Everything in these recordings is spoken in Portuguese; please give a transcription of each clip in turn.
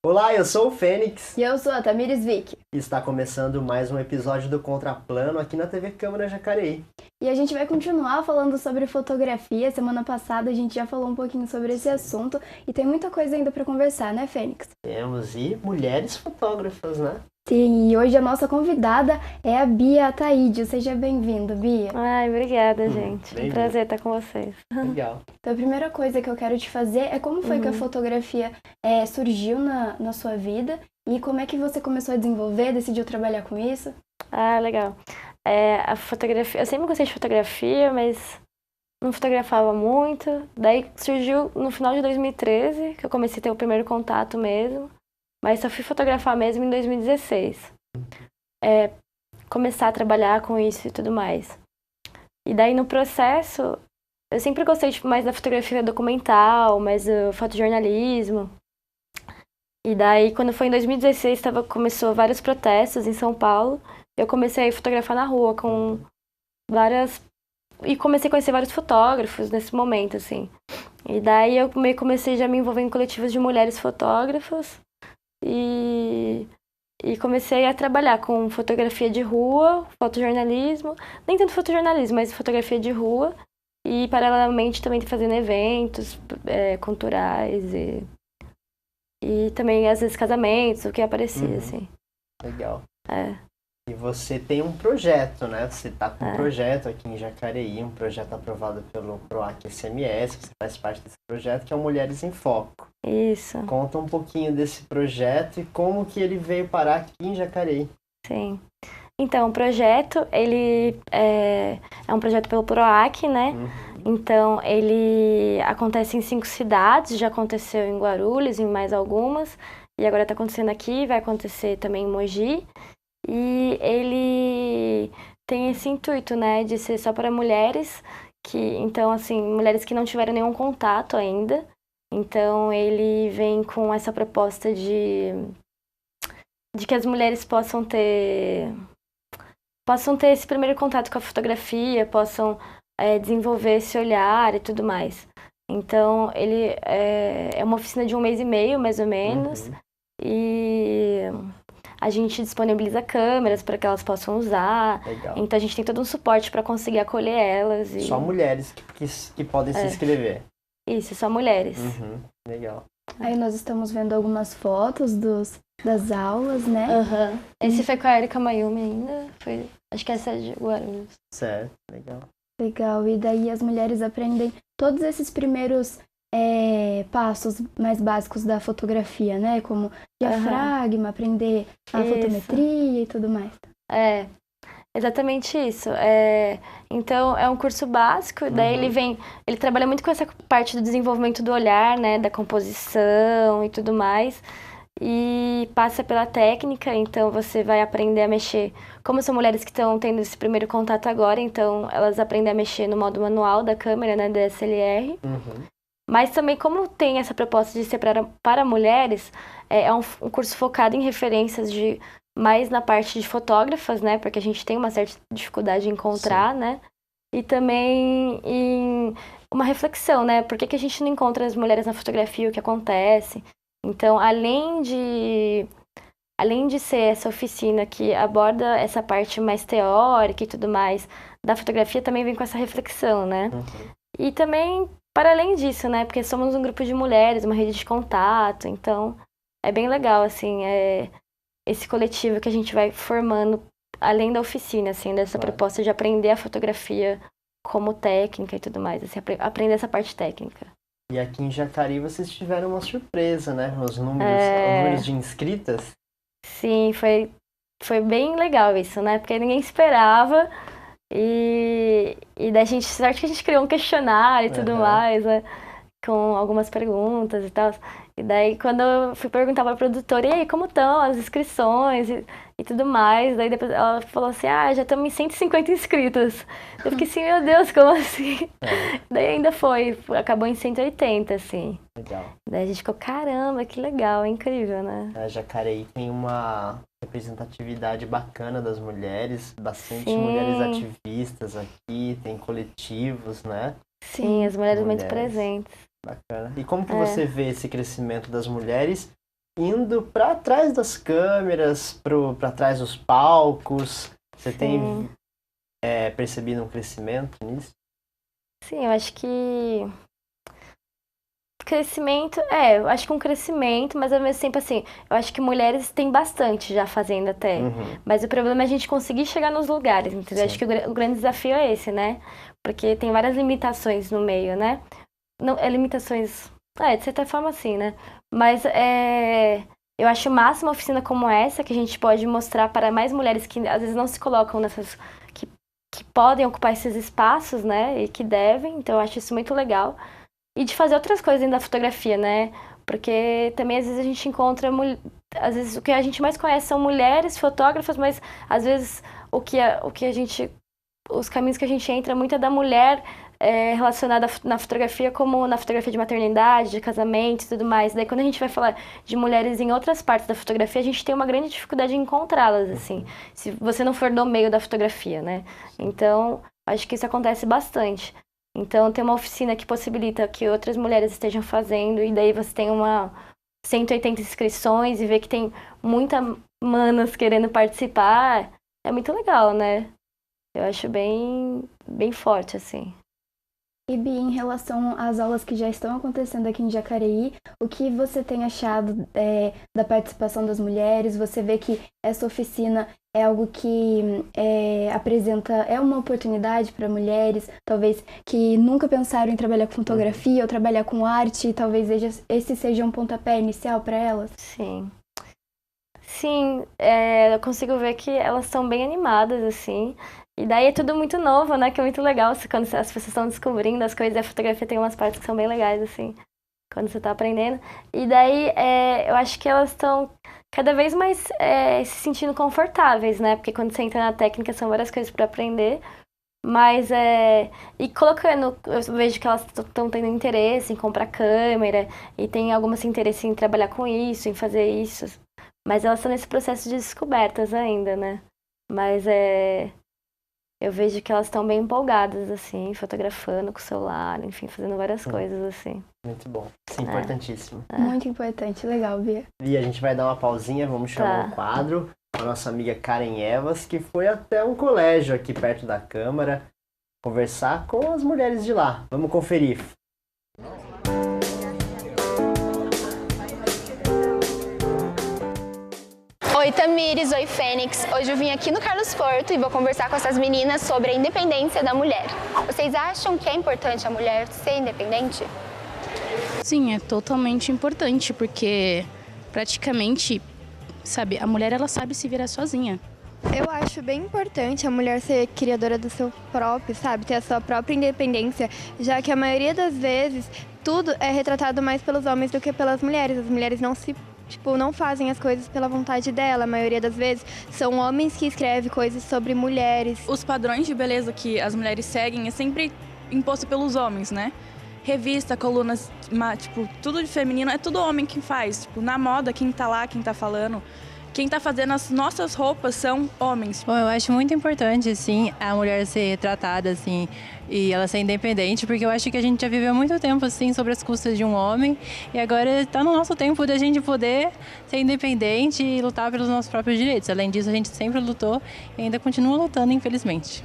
Olá, eu sou o Fênix E eu sou a Tamires Vick. e está começando mais um episódio do Contraplano aqui na TV Câmara Jacareí. E a gente vai continuar falando sobre fotografia. Semana passada a gente já falou um pouquinho sobre esse assunto e tem muita coisa ainda para conversar, né, Fênix? Temos mulheres fotógrafas, né? Sim, e hoje a nossa convidada é a Bia Ataíde. Seja bem-vinda, Bia. Ai, obrigada, gente. bem-vindo. Prazer estar com vocês. Legal. Então, a primeira coisa que eu quero te fazer é como foi que a fotografia surgiu na sua vida e como é que você começou a desenvolver, decidiu trabalhar com isso? Ah, legal. A fotografia, eu sempre gostei de fotografia, mas não fotografava muito. Daí surgiu no final de 2013, que eu comecei a ter o primeiro contato mesmo. Mas só fui fotografar mesmo em 2016. Começar a trabalhar com isso e tudo mais. E daí no processo, eu sempre gostei mais da fotografia documental, mais do fotojornalismo. E daí, quando foi em 2016, começou vários protestos em São Paulo. Eu comecei a fotografar na rua com várias... E comecei a conhecer vários fotógrafos nesse momento, assim. E daí eu comecei já a me envolver em coletivos de mulheres fotógrafas. E comecei a trabalhar com fotografia de rua, fotojornalismo. Nem tanto fotojornalismo, mas fotografia de rua. E, paralelamente, também fazendo eventos culturais e também, às vezes, casamentos, o que aparecia, assim. Legal. É. E você tem um projeto, né? Você está com um projeto aqui em Jacareí, um projeto aprovado pelo PROAC SMS, você faz parte desse projeto, que é o Mulheres em Foco. Isso, Conta um pouquinho desse projeto e como que ele veio parar aqui em Jacareí. sim. Então, o projeto, ele é um projeto pelo PROAC, né? Então, ele acontece em 5 cidades, já aconteceu em Guarulhos, em mais algumas, e agora está acontecendo aqui, vai acontecer também em Mogi. E ele tem esse intuito, né, de ser só para mulheres, então, assim, mulheres que não tiveram nenhum contato ainda. Então, ele vem com essa proposta de que as mulheres possam ter esse primeiro contato com a fotografia, possam desenvolver esse olhar e tudo mais. Então, ele é uma oficina de 1 mês e meio, mais ou menos, e a gente disponibiliza câmeras para que elas possam usar. Legal. Então, a gente tem todo um suporte para conseguir acolher elas. Só mulheres que podem se inscrever. Isso, só mulheres. Legal. Aí nós estamos vendo algumas fotos das aulas, né? Esse foi com a Erika Mayumi ainda. Acho que essa é de Guarulhos. Certo, legal. Legal, e daí as mulheres aprendem todos esses primeiros passos mais básicos da fotografia, né? Como diafragma, aprender a Isso. fotometria e tudo mais. É, exatamente isso. Então, é um curso básico, daí ele trabalha muito com essa parte do desenvolvimento do olhar, né, da composição e tudo mais, e passa pela técnica, então você vai aprender a mexer. Como são mulheres que estão tendo esse primeiro contato agora, então elas aprendem a mexer no modo manual da câmera, né, DSLR. Mas também, como tem essa proposta de ser para mulheres, é um curso focado em referências mais na parte de fotógrafas, né? Porque a gente tem uma certa dificuldade em encontrar, né? E também em uma reflexão, né? Por que a gente não encontra as mulheres na fotografia, o que acontece? Então, além de ser essa oficina que aborda essa parte mais teórica e tudo mais da fotografia, também vem com essa reflexão, né? E também, para além disso, né? Porque somos um grupo de mulheres, uma rede de contato, então é bem legal, assim, esse coletivo que a gente vai formando, além da oficina, assim, dessa proposta de aprender a fotografia como técnica e tudo mais, assim, aprender essa parte técnica. E aqui em Jacareí vocês tiveram uma surpresa, né? Os números de inscritas. Sim, foi bem legal isso, né? Porque ninguém esperava. E daí sorte que a gente criou um questionário e tudo mais, né? Com algumas perguntas e tal. E daí, quando eu fui perguntar pra produtora, e aí, como estão as inscrições e tudo mais? Daí depois ela falou assim, já estamos em 150 inscritos. Eu fiquei assim, meu Deus, como assim? Daí ainda acabou em 180, assim. Legal. Daí a gente ficou, caramba, que legal, é incrível, né? A Jacareí tem uma representatividade bacana das mulheres, bastante Sim. mulheres ativistas aqui, tem coletivos, né? Sim, as mulheres muito Mulheres. presentes. Bacana. E como que você vê esse crescimento das mulheres indo para trás das câmeras, para trás dos palcos. Você tem percebido um crescimento nisso? Sim, eu acho que crescimento, eu acho que um crescimento, mas ao mesmo tempo assim, eu acho que mulheres tem bastante já fazendo até. Mas o problema é a gente conseguir chegar nos lugares, entendeu? Acho que o grande desafio é esse, né? Porque tem várias limitações no meio, né? Não, limitações, de certa forma sim, né? Mas eu acho o máximo uma oficina como essa, que a gente pode mostrar para mais mulheres que às vezes não se colocam nessas, que podem ocupar esses espaços, né? E que devem, então eu acho isso muito legal. E de fazer outras coisas dentro da fotografia, né? Porque também às vezes a gente encontra, às vezes o que a gente mais conhece são mulheres fotógrafas, mas às vezes os caminhos que a gente entra muito é da mulher relacionada na fotografia, como na fotografia de maternidade, de casamento e tudo mais. Daí quando a gente vai falar de mulheres em outras partes da fotografia, a gente tem uma grande dificuldade em encontrá-las, assim, se você não for do meio da fotografia, né? Então, acho que isso acontece bastante. Então, tem uma oficina que possibilita que outras mulheres estejam fazendo, e daí você tem 180 inscrições e vê que tem muitas manas querendo participar. É muito legal, né? Eu acho bem, bem forte, assim. E, Bi, em relação às aulas que já estão acontecendo aqui em Jacareí, o que você tem achado da participação das mulheres? Você vê que essa oficina é algo que é uma oportunidade para mulheres, talvez que nunca pensaram em trabalhar com fotografia ou trabalhar com arte, e talvez esse seja um pontapé inicial para elas? Sim. Sim, eu consigo ver que elas estão bem animadas, assim. E daí é tudo muito novo, né? Que é muito legal quando as pessoas estão descobrindo as coisas. A fotografia tem umas partes que são bem legais, assim, quando você tá aprendendo. E daí eu acho que elas estão cada vez mais se sentindo confortáveis, né? Porque quando você entra na técnica são várias coisas para aprender. Mas e colocando, eu vejo que elas estão tendo interesse em comprar câmera e tem algumas interesse em trabalhar com isso, em fazer isso. Mas elas estão nesse processo de descobertas ainda, né? Mas eu vejo que elas estão bem empolgadas, assim, fotografando com o celular, enfim, fazendo várias coisas, assim. Muito bom. Sim, importantíssimo. Muito importante. Legal, Bia. E a gente vai dar uma pausinha, vamos chamar um quadro. A nossa amiga Karen Evas, que foi até um colégio aqui perto da Câmara conversar com as mulheres de lá. Vamos conferir. Oi, Tamires, oi, Fênix. Hoje eu vim aqui no Carlos Porto e vou conversar com essas meninas sobre a independência da mulher. Vocês acham que é importante a mulher ser independente? Sim, é totalmente importante, porque praticamente, sabe, a mulher ela sabe se virar sozinha. Eu acho bem importante a mulher ser criadora do seu próprio, sabe, ter a sua própria independência, já que a maioria das vezes tudo é retratado mais pelos homens do que pelas mulheres. As mulheres não fazem as coisas pela vontade dela. A maioria das vezes são homens que escrevem coisas sobre mulheres. Os padrões de beleza que as mulheres seguem é sempre imposto pelos homens, né? Revista, colunas, tudo de feminino, é tudo homem que faz. Na moda, quem tá lá, quem tá falando, quem tá fazendo as nossas roupas são homens. Bom, eu acho muito importante, assim, a mulher ser retratada, assim, e ela ser independente, porque eu acho que a gente já viveu muito tempo, assim, sobre as custas de um homem, e agora está no nosso tempo da gente poder ser independente e lutar pelos nossos próprios direitos. Além disso, a gente sempre lutou e ainda continua lutando, infelizmente.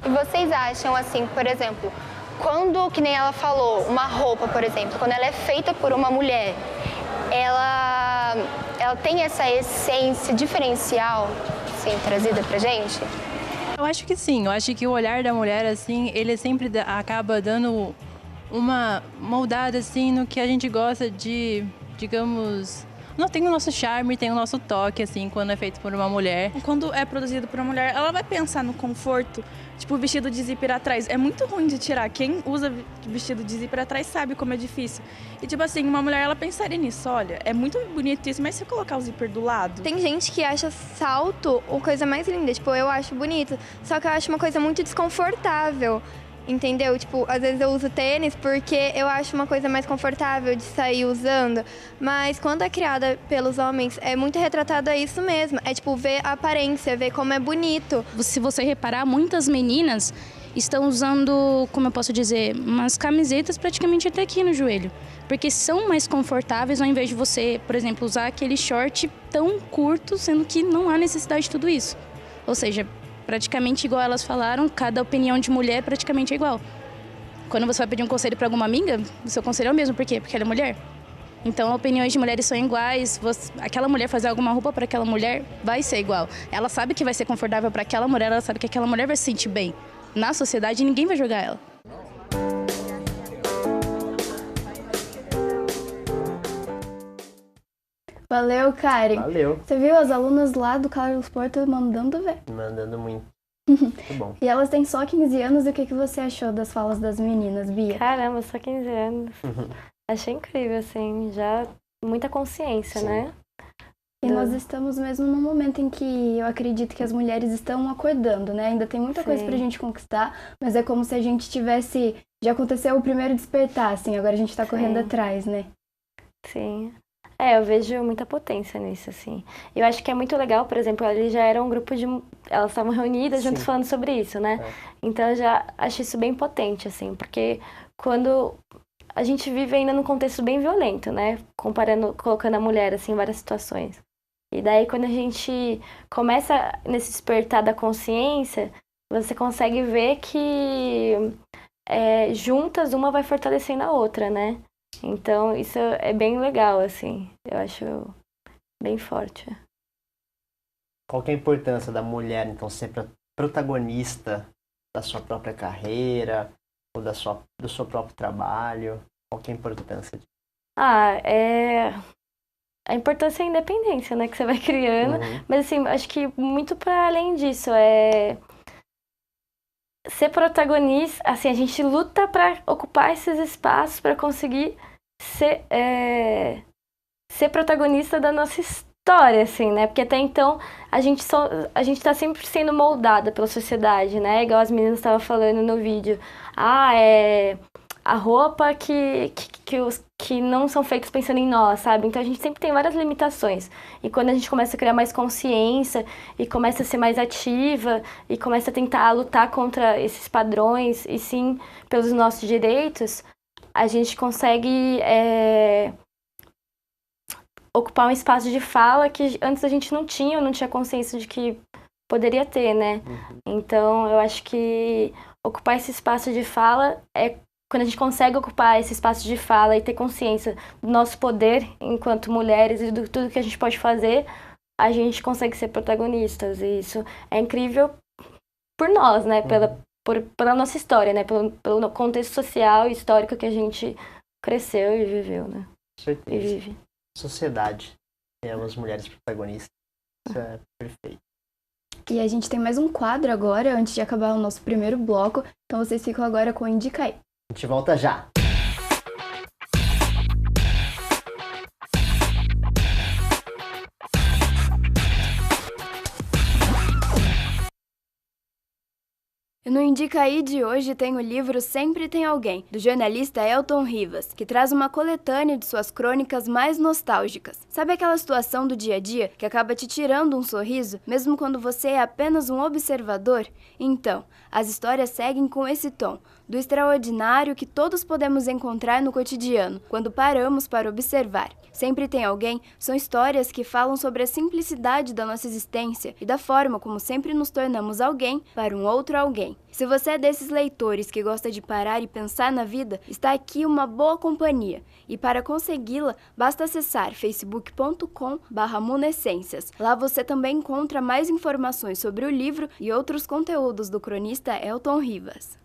E vocês acham, assim, por exemplo, quando, que nem ela falou, uma roupa, por exemplo, quando ela é feita por uma mulher, ela tem essa essência diferencial, assim, trazida pra gente? Eu acho que sim. Eu acho que o olhar da mulher, assim, ele sempre acaba dando uma moldada, assim, no que a gente gosta de, digamos... Não, tem o nosso charme, tem o nosso toque, assim, quando é feito por uma mulher. Quando é produzido por uma mulher, ela vai pensar no conforto, tipo, o vestido de zíper atrás. É muito ruim de tirar. Quem usa vestido de zíper atrás sabe como é difícil. E, tipo assim, uma mulher, ela pensaria nisso. Olha, é muito bonito isso, mas se eu colocar o zíper do lado... Tem gente que acha salto a coisa mais linda. Tipo, eu acho bonito, só que eu acho uma coisa muito desconfortável. Entendeu? Tipo, às vezes eu uso tênis porque eu acho uma coisa mais confortável de sair usando. Mas quando é criada pelos homens, é muito retratado a isso mesmo. É tipo, ver a aparência, ver como é bonito. Se você reparar, muitas meninas, estão usando, como eu posso dizer, umas camisetas praticamente até aqui no joelho. Porque são mais confortáveis ao invés de você, por exemplo, usar aquele short tão curto, sendo que não há necessidade de tudo isso. Ou seja, praticamente igual elas falaram, cada opinião de mulher praticamente é igual. Quando você vai pedir um conselho para alguma amiga, o seu conselho é o mesmo. Por quê? Porque ela é mulher. Então, opiniões de mulheres são iguais. Aquela mulher fazer alguma roupa para aquela mulher vai ser igual. Ela sabe que vai ser confortável para aquela mulher, ela sabe que aquela mulher vai se sentir bem. Na sociedade, ninguém vai julgar ela. Valeu, Karen. Valeu. Você viu as alunas lá do Carlos Porto mandando ver. Mandando muito. Muito bom. E elas têm só 15 anos. E o que você achou das falas das meninas, Bia? Caramba, só 15 anos. Achei incrível, assim, já muita consciência, né? E nós estamos mesmo num momento em que eu acredito que as mulheres estão acordando, né? Ainda tem muita coisa pra gente conquistar, mas é como se a gente tivesse... Já aconteceu o primeiro despertar, assim, agora a gente tá correndo atrás, né? Sim. Eu vejo muita potência nisso, assim. Eu acho que é muito legal, por exemplo, ali já era um grupo de... Elas estavam reunidas juntos falando sobre isso, né? Então eu já acho isso bem potente, assim, porque quando... A gente vive ainda num contexto bem violento, né? Colocando a mulher, assim, em várias situações. E daí, quando a gente começa nesse despertar da consciência, você consegue ver que juntas uma vai fortalecendo a outra, né? Então, isso é bem legal, assim. Eu acho bem forte. Qual que é a importância da mulher, então, ser protagonista da sua própria carreira ou do seu próprio trabalho? Qual que é a importância disso? A importância é a independência, né, que você vai criando. Mas, assim, acho que muito para além disso, ser protagonista, assim, a gente luta para ocupar esses espaços para conseguir ser protagonista da nossa história, assim, né? Porque até então a gente tá sempre sendo moldada pela sociedade, né? Igual as meninas estavam falando no vídeo. A roupa que não são feitas pensando em nós, sabe? Então a gente sempre tem várias limitações. E quando a gente começa a criar mais consciência e começa a ser mais ativa e começa a tentar lutar contra esses padrões e sim pelos nossos direitos, a gente consegue ocupar um espaço de fala que antes a gente não tinha consciência de que poderia ter, né? Então eu acho que ocupar esse espaço de fala quando a gente consegue ocupar esse espaço de fala e ter consciência do nosso poder enquanto mulheres e de tudo que a gente pode fazer, a gente consegue ser protagonistas. E isso é incrível por nós, né? Pela nossa história, né? Pelo contexto social e histórico que a gente cresceu e viveu, né? Com certeza. E vive. Sociedade. As mulheres protagonistas. Isso é perfeito. E a gente tem mais um quadro agora, antes de acabar o nosso primeiro bloco. Então vocês ficam agora com o Indica Aí. A gente volta já. No Indica Aí de hoje tem o livro Sempre Tem Alguém, do jornalista Elton Rivas, que traz uma coletânea de suas crônicas mais nostálgicas. Sabe aquela situação do dia a dia que acaba te tirando um sorriso, mesmo quando você é apenas um observador? Então, as histórias seguem com esse tom, do extraordinário que todos podemos encontrar no cotidiano, quando paramos para observar. Sempre Tem Alguém são histórias que falam sobre a simplicidade da nossa existência e da forma como sempre nos tornamos alguém para um outro alguém. Se você é desses leitores que gosta de parar e pensar na vida, está aqui uma boa companhia. E para consegui-la, basta acessar facebook.com/munescências. Lá você também encontra mais informações sobre o livro e outros conteúdos do cronista Elton Rivas.